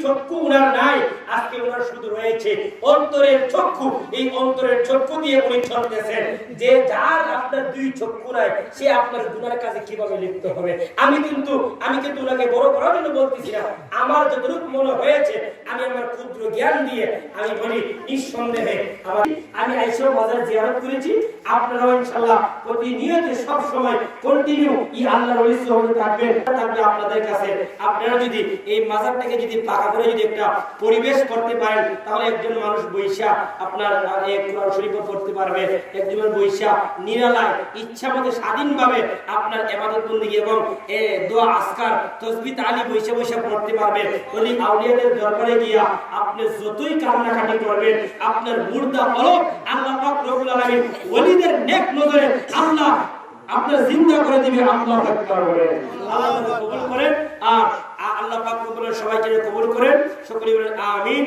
চক্ষু উনার নাই, আজকে উনার শুধু রয়েছে অন্তরের চক্ষু। এই অন্তরের চক্ষু দিয়ে উনি চলতেছেন। যে যার আপনার দুই চক্ষু নাই, সে আপনার গুনার কাজে কিভাবে লিপ্ত হবে? আমি কিন্তু উনাকে বড় করার জন্য বলতেছি না, আমার যতটুকু মনে হয়েছে আমি আমার ক্ষুদ্র জ্ঞান দিয়ে আমি বলি, নিঃসন্দেহে আমি আইসা বাজার জিয়ারত করেছি। আপনারাও ইনশাআল্লাহ প্রতিনিয়ত সব সময় কন্টিনিউ আল্লাহর ওলি সোহবতে থাকবেন আপনাদের কাছে। আপনারা যদি এই মাজারটাকে যদি পাকা করে যদি একটা পরিবেশ করতে পারেন, তাহলে একজন মানুষ বৈশা আপনার কোরআন শরীফ পড়তে পারবে, একজন বৈশা নিরালায় ইচ্ছামতো স্বাধীনভাবে আপনার ইবাদত বندگی এবং দোয়া আজকার তাসবিহ তাহলিল বৈশা বৈশা পড়তে পারবে। ওলি আউলিয়াদের দরবারে গিয়া আপনি যতই কান্নাকাটি করবেন, আপনার মুর্দা কলব আল্লাহ পাক রব্বুল আলামিন ওলিদের নেক নজরে আল্লাহ আপনার জিন্দা করে দিবে। আল্লাহু আকবার বলেন। আল্লাহ কবুল করেন, আর আল্লাহ পাক রব্বুল সবাইকে কবুল করেন। সকলে বলেন আমিন।